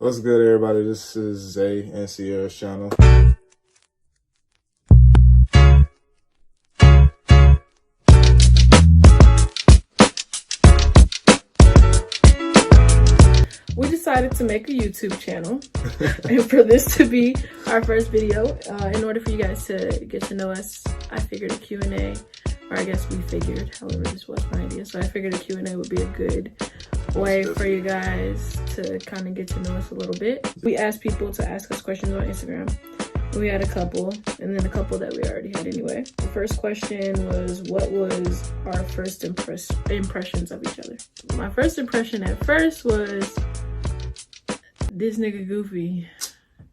What's good, everybody? This is Zay and Sierra's channel. We decided to make a YouTube channel and for this to be our first video. In order for you guys to get to know us, I figured a Q&A, or I guess we figured, however, this was my idea. So I figured a Q&A would be a good way for you guys to kind of get to know us a little bit. We asked people to ask us questions on Instagram. We had a couple, and then a couple that we already had anyway. The first question was, what was our first impressions of each other? My first impression at first was, this nigga goofy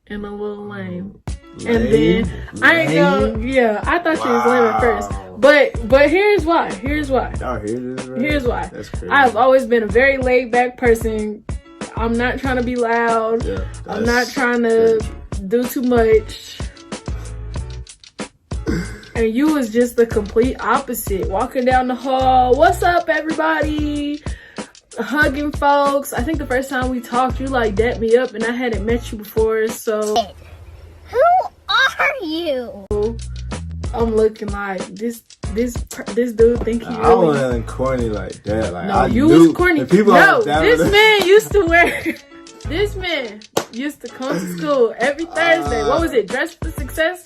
and a little lame. And then I ain't go, yeah, I thought she was lame at first. But here's why. Y'all hear this, right? Here's why. That's crazy. I've always been a very laid back person. I'm not trying to be loud. Yeah, I'm not trying to do too much. And you was just the complete opposite. Walking down the hall, what's up, everybody? Hugging folks. I think the first time we talked, you like dapped me up, and I hadn't met you before, so who are you? I'm looking like this dude think he really. I wasn't corny like that. Like, no, I you knew was corny. people No, this man used to wear. This man used to come to school every Thursday. What was it? Dress for Success?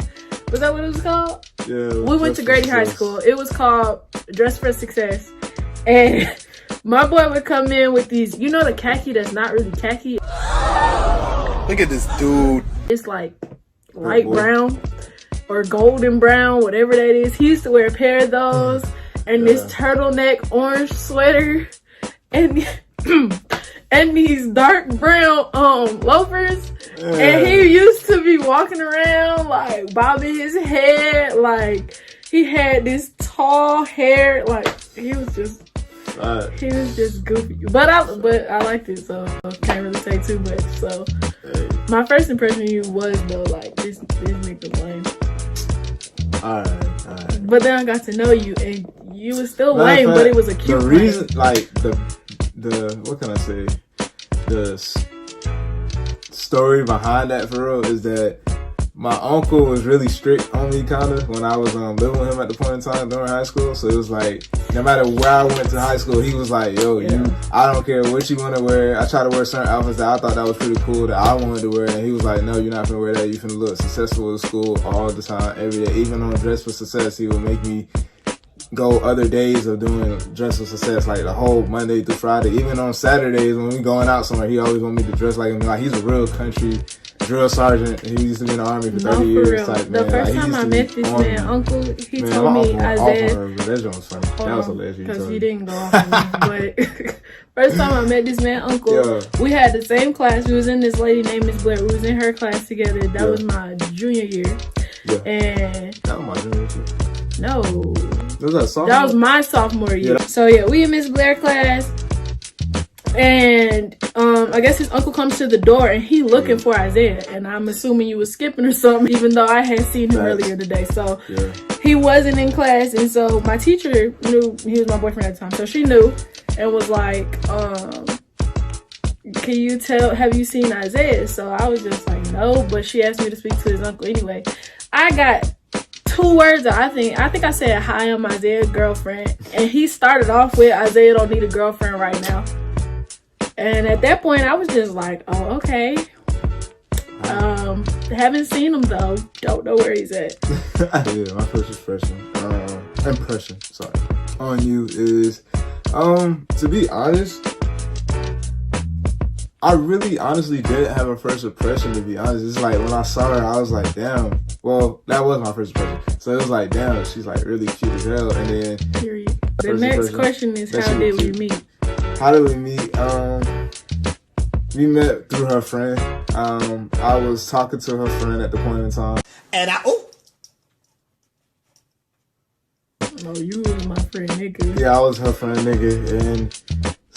Was that what it was called? Yeah. We went to Grady High School. It was called Dress for Success, and my boy would come in with these, you know, the khaki that's not really khaki. Look at this dude. It's like light brown or golden brown, whatever that is. He used to wear a pair of those and this turtleneck orange sweater and and these dark brown loafers. And he used to be walking around like bobbing his head, like he had this tall hair, like he was just goofy. But I liked it, so I can't really say too much. So my first impression of you was though like this nigga lame. Alright. But then I got to know you, and you was still lame, but it was a cute. The reason, like the what can I say? The story behind that for real is that my uncle was really strict on me, kind of, when I was living with him at the point in time during high school. So it was like, no matter where I went to high school, he was like, yo, I don't care what you want to wear. I try to wear certain outfits that I thought that was pretty cool that I wanted to wear. And he was like, no, you're not going to wear that. You're going to look successful at school all the time, every day. Even on Dress for Success, he would make me go other days of doing Dress for Success, like the whole Monday through Friday. Even on Saturdays when we going out somewhere, he always want me to dress like him. Like, he's a real country drill sergeant. He used to be in the army for 30 years. Type, the first time I met this man, Uncle, he told me, Isaiah. That joke was funny. That was hilarious. Because he didn't go off on me. But first time I met this man, Uncle, we had the same class. We was in this lady named Miss Blair. We was in her class together. That was my junior year. Yeah. And that was my junior year too. No. That was my sophomore year. Yeah. So yeah, we in Miss Blair class. And I guess his uncle comes to the door and he looking for Isaiah, and I'm assuming you was skipping or something, even though I had seen him earlier today. So he wasn't in class, and so my teacher knew he was my boyfriend at the time, so she knew and was like, can you have you seen Isaiah? So I was just like, no, but she asked me to speak to his uncle anyway. I got 2 words. I think I said, hi, I'm Isaiah's girlfriend, and he started off with, Isaiah don't need a girlfriend right now. And at that point, I was just like, oh, okay. Haven't seen him, though. Don't know where he's at. Yeah, my first impression on you is, to be honest, I really honestly didn't have a first impression, to be honest. It's like, when I saw her, I was like, damn. Well, that was my first impression. So it was like, damn, she's like really cute as hell. And then period. The next question is, how did we meet? How did we meet? We met through her friend. I was talking to her friend at the point in time. And you was my friend nigga. Yeah, I was her friend nigga, and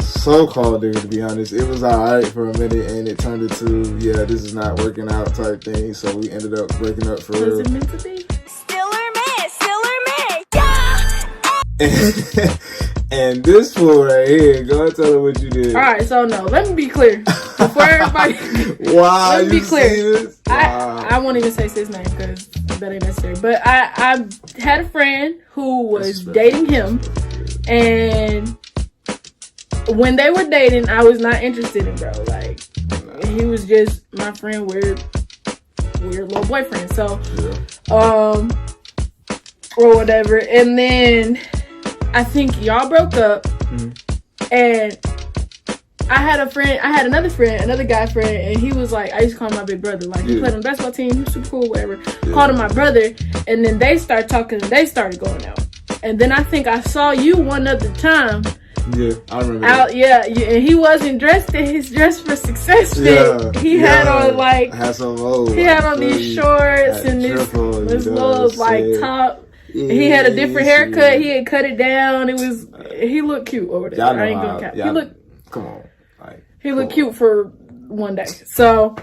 so-called nigga, to be honest. It was alright for a minute, and it turned into, yeah, this is not working out type thing. So we ended up breaking up for real. Was it meant to be? Still me, yeah! And this fool right here, go and tell her what you did. Alright, so no, let me be clear. before everybody. Wow, Let's be you clear. see this? Wow. I won't even say his name because that ain't necessary. But I had a friend who was dating him, and when they were dating, I was not interested in bro. Like, he was just my friend, weird little boyfriend. So, or whatever. And then I think y'all broke up, and I had another guy friend, and he was like, I used to call him my big brother. Like, he played on the basketball team, he was super cool, whatever. Called him my brother, and then they started talking, and they started going out. And then I think I saw you one other time. Yeah, I remember. And he wasn't dressed in his dress for success fit. He had on like, he had on these shorts and this little like top. He had a different haircut. He had cut it down. He looked cute over there. I ain't gonna cap. He looked cute for one day. So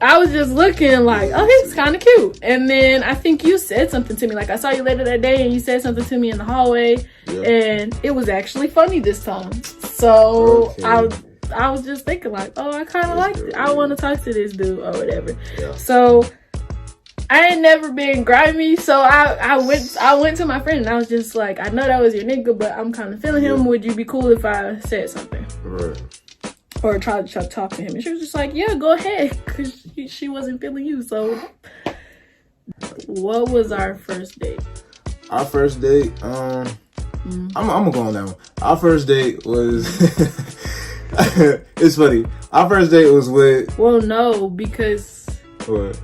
I was just looking like, oh, he's kind of cute. And then I think you said something to me. Like, I saw you later that day and you said something to me in the hallway. And it was actually funny this time. So I was just thinking like, oh, I kind of like it. I want to talk to this dude or whatever. So I ain't never been grimy. So I went to my friend and I was just like, I know that was your nigga, but I'm kind of feeling him. Would you be cool if I said something? Right. Or tried to talk to him, and she was just like, yeah, go ahead, because she wasn't feeling you. So what was our first date? Our first date, I'm gonna go on that one. Our first date was it's funny, our first date was with, well, no, because what?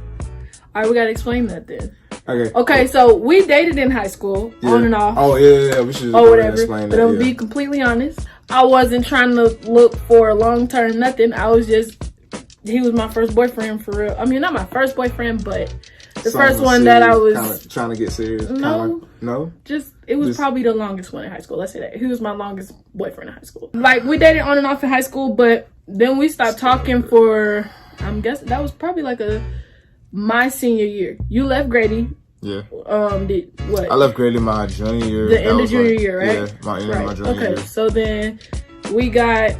Alright, we gotta explain that then. Okay, so we dated in high school, on and off. Oh yeah, we should explain that. But I'm gonna be completely honest, I wasn't trying to look for a long-term nothing. I was just, he was my first boyfriend for real. I mean, not my first boyfriend, but the first one that I was kinda trying to get serious. No, just it was probably the longest one in high school. Let's say that he was my longest boyfriend in high school. Like, we dated on and off in high school, but then we stopped talking for, I'm guessing that was probably like my senior year. You left Grady. Yeah. What? I left Grady my junior year. The end of junior year, right? Yeah, my junior year. Okay, so then we got,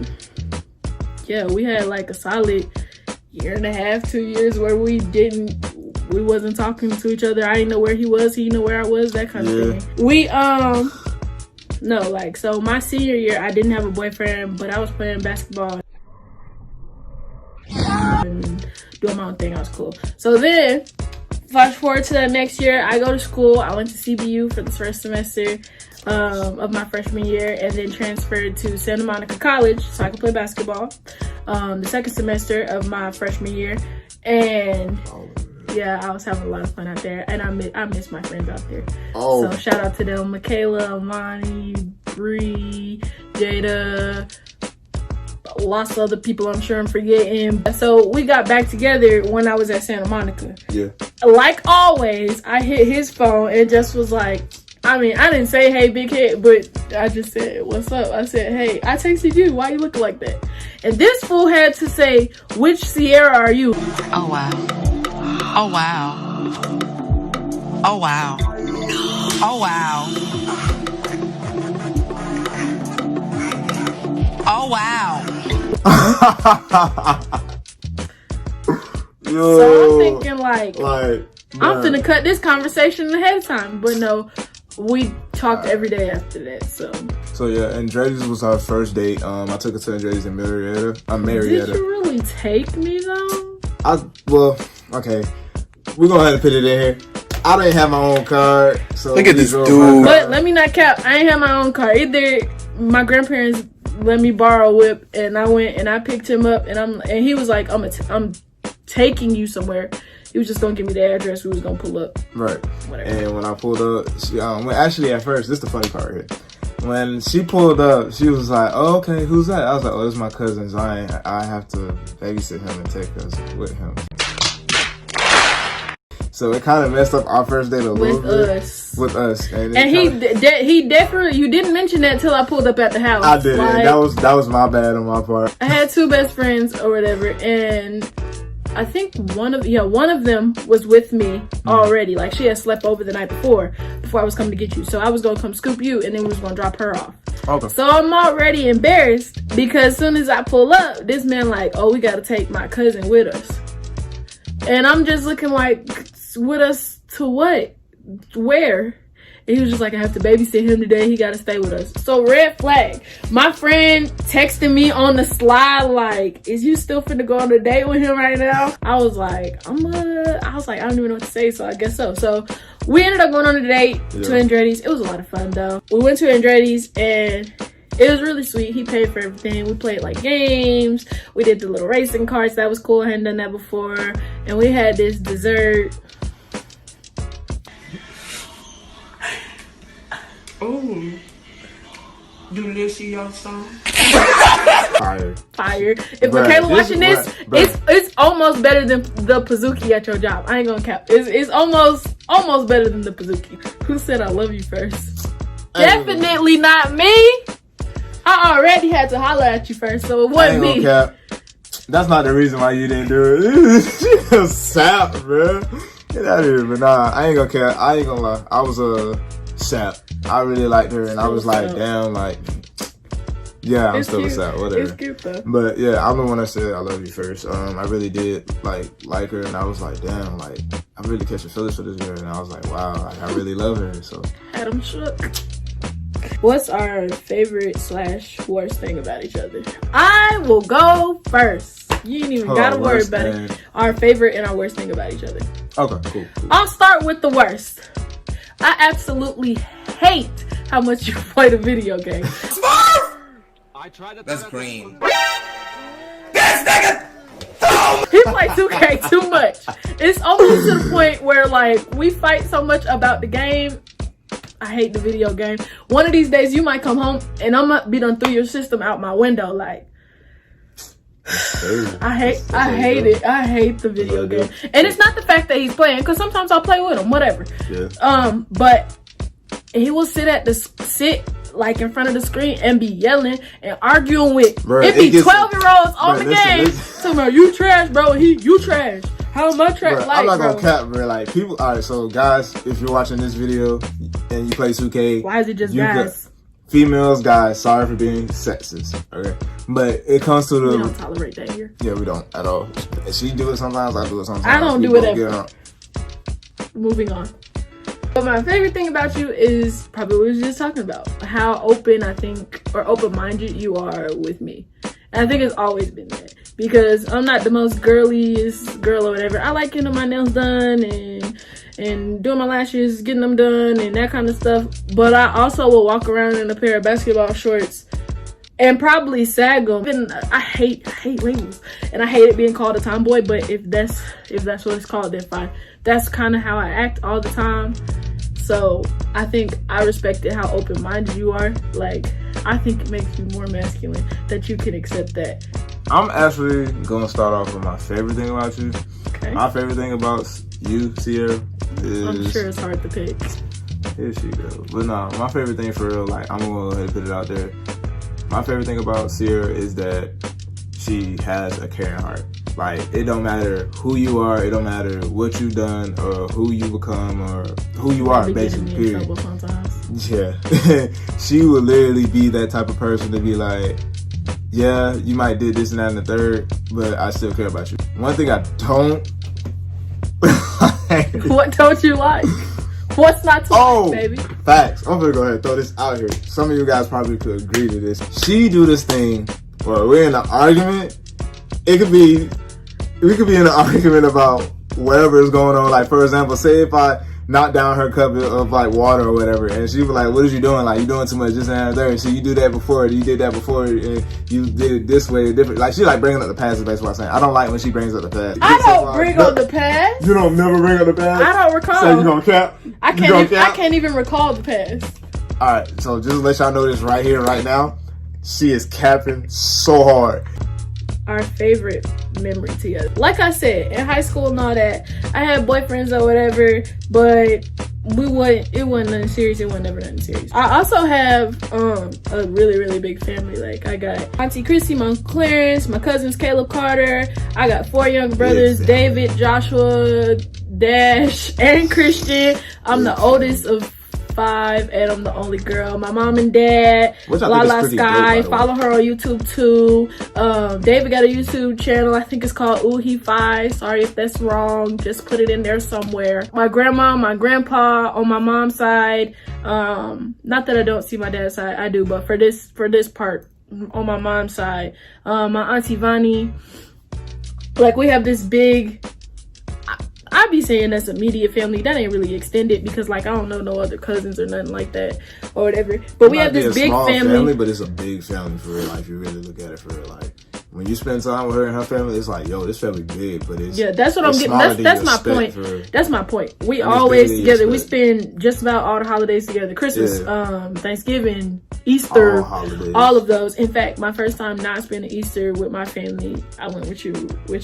we had like a solid year and a half, 2 years where we wasn't talking to each other. I didn't know where he was, he didn't know where I was, that kind of thing. We, so my senior year, I didn't have a boyfriend, but I was playing basketball and doing my own thing. I was cool. So then, flash forward to that next year, I go to school. I went to CBU for the first semester of my freshman year, and then transferred to Santa Monica College so I could play basketball the second semester of my freshman year. And I was having a lot of fun out there, and I miss my friends out there. So shout out to them: Michaela, Amani, Bree, Jada, lots of other people I'm sure I'm forgetting. So we got back together when I was at Santa Monica. Yeah. Like always, I hit his phone and just was like, I mean, I didn't say, hey, big head, but I just said, what's up? I said, hey, I texted you. Why you looking like that? And this fool had to say, which Sierra are you? Oh, wow. Oh, wow. Oh, wow. Oh, wow. Oh, wow. Yo, so I'm thinking like I'm finna cut this conversation ahead of time, but no, we talked every day after that. So yeah, Andretti's was our first date. I took her to Andretti's in Marietta. Did you really take me though? Okay, we're gonna have to put it in here. I didn't have my own car, so look at this dude. But let me not cap. I ain't have my own car either. My grandparents let me borrow a whip, and I went and I picked him up, and he was like, I'm taking you somewhere. He was just gonna give me the address. We was gonna pull up. Right. Whatever. And when I pulled up, actually at first, this is the funny part here. When she pulled up, she was like, "Oh, okay, who's that?" I was like, "Oh, it's my cousin Zion. I have to babysit him and take us with him." So it kind of messed up our first date a little bit. With us. And he definitely, you didn't mention that till I pulled up at the house. I did. Like, that was my bad on my part. I had two best friends or whatever, and I think one of them was with me already. Like, she had slept over the night before I was coming to get you. So I was gonna come scoop you, and then we was gonna drop her off. Okay. So I'm already embarrassed because as soon as I pull up, this man like, oh, we gotta take my cousin with us. And I'm just looking like, with us to what? Where? And he was just like, I have to babysit him today. He gotta stay with us. So red flag. My friend texted me on the slide like, is you still finna go on a date with him right now? I was like, I don't even know what to say, so I guess so. So we ended up going on a date to Andretti's. It was a lot of fun though. We went to Andretti's and it was really sweet. He paid for everything. We played like games. We did the little racing carts. That was cool. I hadn't done that before. And we had this dessert. Ooh. Delicioso. Fire. If Michaela watching this, it's almost better than the Pizookie at your job. I ain't gonna cap. It's almost better than the Pizookie. Who said I love you first? Definitely not me. I already had to holler at you first, so it wasn't me. Cap. That's not the reason why you didn't do it. She was sap, bro. Get out of here. But nah, I ain't gonna care. I ain't gonna lie. I was a sap. I really liked her, and I was like, damn, like, yeah, I'm still a sap, whatever. It's cute though. But yeah, I'm the one that said I love you first. I really did like her, and I was like, damn, like, I really catch a feelings for this girl, and I was like, wow, like, I really love her. So had him shook. What's our favorite / worst thing about each other? I will go first. You ain't even gotta worry about it. Our favorite and our worst thing about each other. Okay, cool. I'll start with the worst. I absolutely hate how much you play the video game. That's green. He plays 2K too much. It's almost to the point where like we fight so much about the game. I hate the video game. One of these days you might come home and I'm gonna be done through your system out my window. Like I hate it. I hate the video game. And it's not the fact that he's playing, because sometimes I'll play with him, whatever. Yeah. But he will sit like in front of the screen and be yelling and arguing with 12-year-olds on the game. Talking about you trash, bro. You trash. How am I trash? Like, I'm not gonna cap, bro. Like people. All right, so guys, if you're watching this video and you play 2K, why is it just guys? Females, guys, sorry for being sexist, okay? But it comes to the... We don't tolerate that here. Yeah, we don't at all. And she do it sometimes, I do it sometimes. I don't do it ever. Moving on. But my favorite thing about you is probably what we were just talking about. How open, I think, or open-minded you are with me. And I think it's always been that. Because I'm not the most girliest girl or whatever. I like getting my nails done and doing my lashes, getting them done and that kind of stuff. But I also will walk around in a pair of basketball shorts and probably sag them. I hate labels, and I hate it being called a tomboy. But if that's what it's called, then fine. That's kind of how I act all the time. So I think I respected how open-minded you are. Like, I think it makes you more masculine that you can accept that. I'm actually gonna start off with my favorite thing about you. Okay. My favorite thing about you, Sierra, is... I'm sure it's hard to pick. Here she goes. But no, my favorite thing for real, like, I'm gonna go ahead and put it out there. My favorite thing about Sierra is that she has a caring heart. Like, it don't matter who you are, it don't matter what you've done or who you become or who you are, basically, period. Yeah. She would literally be that type of person to be like, yeah, you might did this and that and the third, but I still care about you. One thing I don't... What don't you like? What's not to like, baby? Facts. I'm gonna go ahead and throw this out here. Some of you guys probably could agree to this. She do this thing where we're in an argument. We could be in an argument about whatever is going on. Like, for example, say if I knock down her cup of like water or whatever, and she was like, what is you doing? Like, you doing too much, this and that. So you do that before, you did that before, and you did it this way, different. Like, she like bringing up the past is basically what I'm saying. I don't like when she brings up the past. I don't bring up the past. You don't never bring up the past? I don't recall. So you gonna cap? I can't even recall the past. Alright, so just to let y'all know this right here, right now, she is capping so hard. Our favorite memory together. Like I said, in high school and all that, I had boyfriends or whatever, but it wasn't nothing serious. It wasn't never nothing serious. I also have a really, really big family. Like, I got Auntie Chrissy, my Uncle Clarence, my cousins Caleb Carter. I got 4 young brothers, David, Joshua, Dash, and Christian. I'm the oldest of 5, and I'm the only girl. My mom and dad, Which I think is Lala pretty Sky, dope, by the way. follow her on YouTube too. David got a YouTube channel. I think it's called Ooh-He-Fi. Sorry if that's wrong. Just put it in there somewhere. My grandma, my grandpa on my mom's side. Not that I don't see my dad's side. I do, but for this part on my mom's side, my auntie Vani. Like, we have this big, I be saying that's immediate family. That ain't really extended because, like, I don't know no other cousins or nothing like that or whatever. But we have this big family. But it's a big family for real. Like, if you really look at it for real, like, when you spend time with her and her family, it's like, yo, this family big, but it's that's what I'm getting. That's my point. That's my point. We always together. We spend just about all the holidays together. Christmas, Thanksgiving, Easter, all of those. In fact, my first time not spending Easter with my family, I went with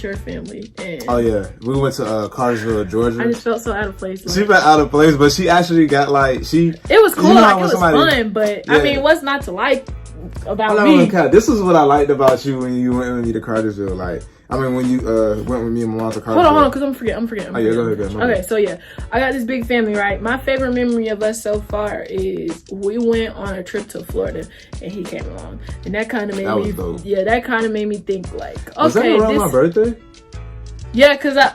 your family. And oh yeah, we went to Cartersville, Georgia. I just felt so out of place. She felt out of place, but she actually got like It was cool. Like, it was fun, but I mean, what's not to like about me? This is what I liked about you when you went with me to Cartersville. Like, I mean, when you went with me and my mom to Cartersville. Hold on, because I'm forgetting. Oh yeah, go ahead. Okay, so yeah, I got this big family, right? My favorite memory of us so far is we went on a trip to Florida and he came along, and that kind of made me. Dope. Yeah, that kind of made me think like, okay, was that around my birthday? Yeah, cause I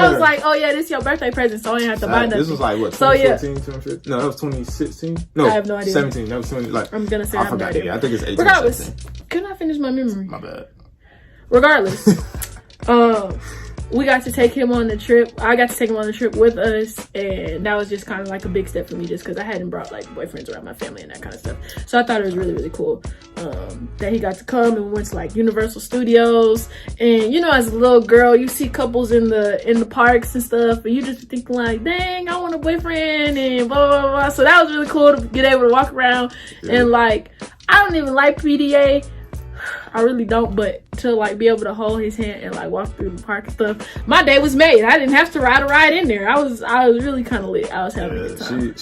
was like, oh yeah, this is your birthday present, so I didn't have to buy nothing. This was like what, 2014, 2015? No, that was 2016. No, I have no idea. 17. That was 20. Like, I'm gonna say I forgot. No idea. I think it's 18. Regardless, can I finish my memory? My bad. Regardless, we got to take him on the trip. I got to take him on the trip with us, and that was just kind of like a big step for me, just because I hadn't brought like boyfriends around my family and that kind of stuff. So I thought it was really, really cool that he got to come, and we went to like Universal Studios. And you know, as a little girl, you see couples in the parks and stuff, and you just think like, dang, I want a boyfriend and blah blah blah. So that was really cool to get able to walk around and like, I don't even like PDA. I really don't, but to like be able to hold his hand and like walk through the park and stuff, my day was made. I didn't have to ride a ride in there. I was really kind of lit. I was having a good time.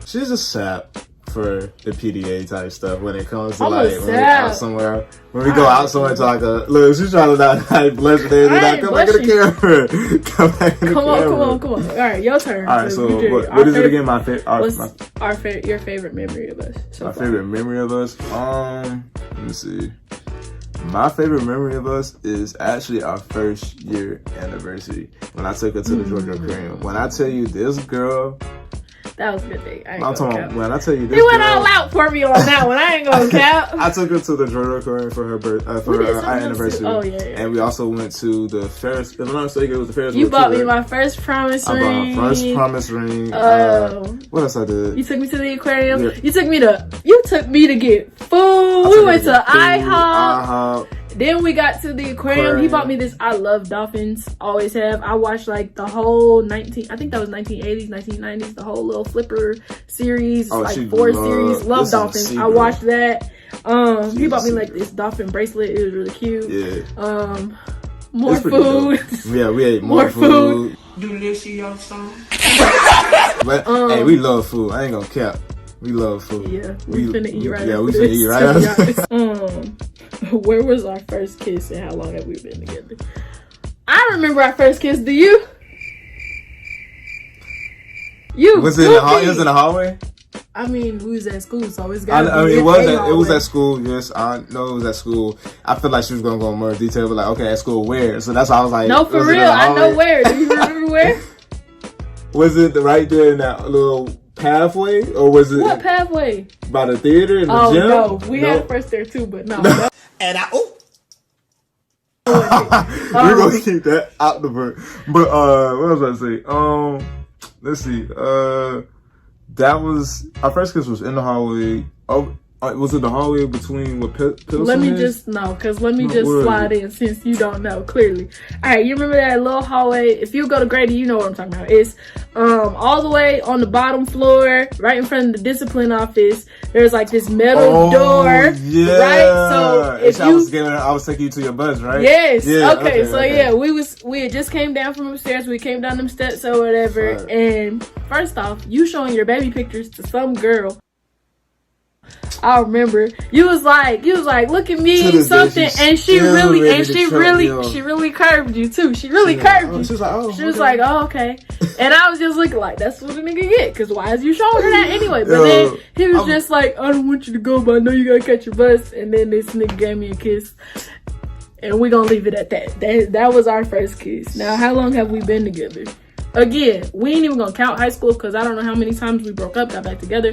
She's a sap for the PDA type stuff when it comes to I'm like when we out somewhere. When we go out somewhere to like look, she's trying to not like blush there. Come back in the camera. Come back in the camera. Come on. All right, your turn. All right, so what is it again? Your favorite memory of us? Favorite memory of us? Let me see. My favorite memory of us is actually our first year anniversary when I took her to the Georgia Aquarium. When I tell you this girl, that was a good thing. I'm talking about when I tell you this, he went all out for me on that one. I ain't gonna cap. I took her to the Georgia Aquarium for her our anniversary. Oh yeah. And we also went to the Ferris. If I'm not mistaken, it was the Ferris. You bought me my first promise ring. I bought my first promise ring. What else I did? You took me to the aquarium. Yeah. You took me to get food. We went to IHOP. Then we got to the aquarium. He bought me this. I love dolphins. Always have. I watched like the whole I think that was 1980s, 1990s, the whole little Flipper series, like 4 series. Love dolphins. I watched that. He bought me like this dolphin bracelet. It was really cute. Yeah. More food. Yeah, we ate more food. Delicious. But hey, we love food. I ain't gonna cap. We love food. Yeah, we finna eat right. Yeah, we finna eat right. Where was our first kiss and how long have we been together? I remember our first kiss. Do you? Was it in the hallway? I mean, we was at school, so it's got. It was at school. Yes, I know it was at school. I feel like she was gonna go in more detail, but like, okay, at school where? So that's why I was like, no, for real, I know where. Do you remember where? Was it right there in that little pathway, or was it what pathway? By the theater in the gym? Oh no, we had first there too, but no. And we're gonna keep that out the book. But what was I say? Let's see. That was our first kiss was in the hallway. Oh, was it the hallway between what Pilsen? Let me just slide in since you don't know clearly. All right, you remember that little hallway? If you go to Grady, you know what I'm talking about. It's all the way on the bottom floor, right in front of the discipline office. There's like this metal door. Yeah. Right. So if I was taking you to your bus, right? Yes. Yeah, okay. We had just came down from upstairs. We came down them steps or whatever. Right. And first off, you showing your baby pictures to some girl. I remember you was like, look at To me, this day, something, she's and she still really, ready and to she choke really, me off. she really curved you too. She really curved you. She was like, oh, She was okay. like, oh, okay. And I was just looking like, that's what a nigga get. Because why is you showing her that anyway? But Yo, then he was just like, I don't want you to go, but I know you gotta catch your bus. And then this nigga gave me a kiss. And we gonna leave it at that. That was our first kiss. Now, how long have we been together? Again, we ain't even gonna count high school because I don't know how many times we broke up, got back together.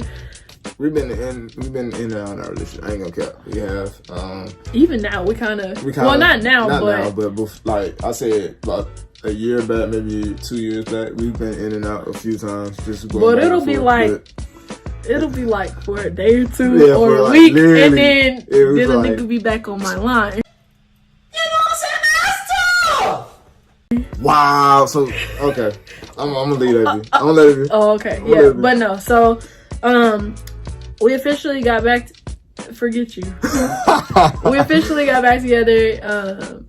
We've been in and out of our relationship. I ain't gonna cap. We have. Even now, we kind of. Well, not now, but like I said, about a year back, maybe 2 years back, we've been in and out a few times. Just going but back it'll and be forth, like. but It'll be like for a day or two Yeah, or for a like week, literally, and then it was a like- nigga be back on my line. wow. So okay, I'm gonna leave that. I'm gonna let it be. Oh, okay, I'ma yeah, let it be. but no. So, we officially got back. Forget you. We officially got back together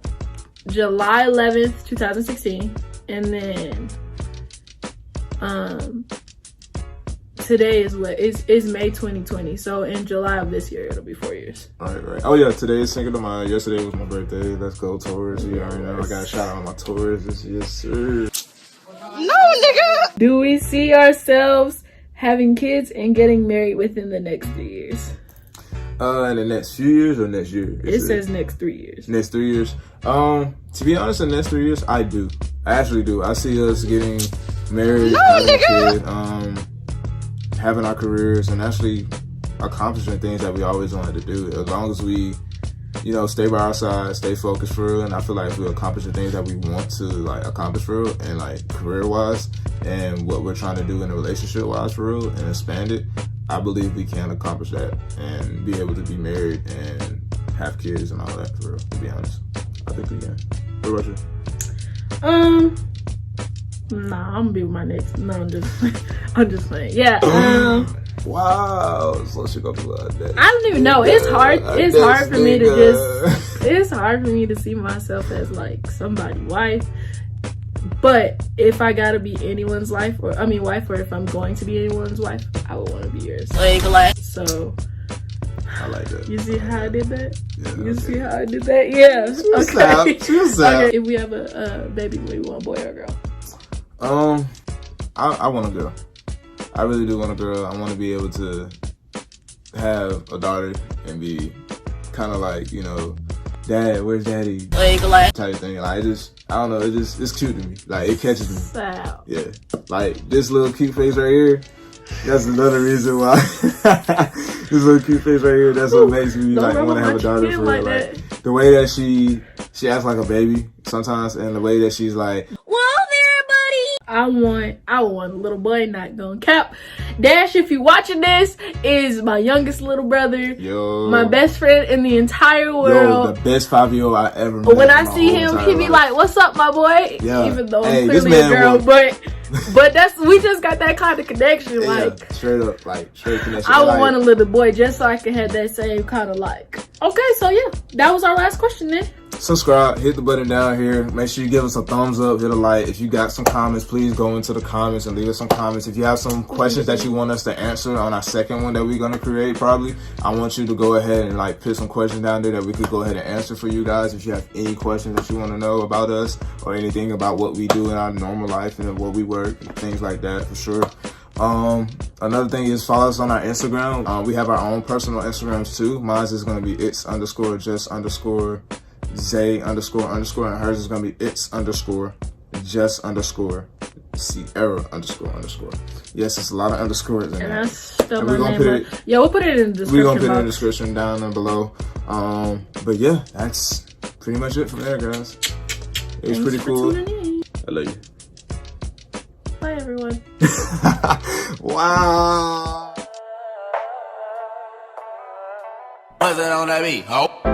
July 11th, 2016, and then today is what is May 2020. So in July of this year, it'll be 4 years. Right. Oh yeah, today is Cinco de Mayo. Yesterday was my birthday. Let's go Taurus. You already know I got a shout out on my Taurus. Yes, sir. Do we see ourselves having kids and getting married within the next 3 years? In the next few years or next year? It says next 3 years. Next 3 years. To be honest, in the next 3 years, I do. I actually do. I see us getting married, having a kid, having our careers, and actually accomplishing things that we always wanted to do. As long as we, stay by our side, stay focused for real, and I feel like if we accomplish the things that we want to accomplish for real, and career wise, and what we're trying to do in a relationship wise for real, and expand it, I believe we can accomplish that and be able to be married and have kids and all that for real. To be honest, I think we can. What about you? Nah, I'm gonna be with my next. No, I'm just playing. Yeah. Wow, so she gonna be like that. I don't even know. It's hard. It's This hard for me to nigga. just. It's hard for me to see myself as somebody's wife. But if I gotta be anyone's wife, or if I'm going to be anyone's wife, I would want to be yours. So I like that. you see how I did that? Yeah, You okay. see how I did that? Yeah. She was sap. She was sap. Okay. If we have a baby, we want a boy or a girl. I want a girl. I really do want a girl. I want to be able to have a daughter and be kind of Dad, where's Daddy? Type thing. I don't know. It's cute to me. It catches me. Wow. Yeah. This little cute face right here. That's another reason why. This little cute face right here. That's what makes me Don't want to have a daughter kid for like real. that. The way that she acts like a baby sometimes, and the way that she's like, Whoa there, buddy! I want a little boy, not gonna cap. Dash, if you watching this, is my youngest little brother. yo, My best friend in the entire world. yo, the best 5-year-old I ever met. But when I in my see whole him, entire he be life. like, "What's up, my boy?" Yeah. Even though Hey, I'm this clearly a man girl, will- but we just got that kind of connection. Yeah, straight up, straight connection. I would want a little boy just so I can have that same kind of Okay, so yeah, that was our last question then. Subscribe, hit the button down here. Make sure you give us a thumbs up, hit a like. If you got some comments, please go into the comments and leave us some comments. If you have some questions that you want us to answer on our second one that we're gonna create, probably, I want you to go ahead and put some questions down there that we could go ahead and answer for you guys. If you have any questions that you want to know about us or anything about what we do in our normal life and what we work and things like that, for sure. Another thing is follow us on our Instagram. We have our own personal Instagrams too. Mine is gonna be its_just_Zay_, and hers is gonna be its_just_Sierra__. Yes, it's a lot of underscores in And there. I spelled And my we're gonna name put wrong. it- Yeah, we'll put it in the description We're gonna put it in the box. description down and below. But yeah, that's pretty much it from there, guys. It was Thanks pretty for cool. tuning in. I love you. Bye, everyone. Wow. What's it on that beat, ho?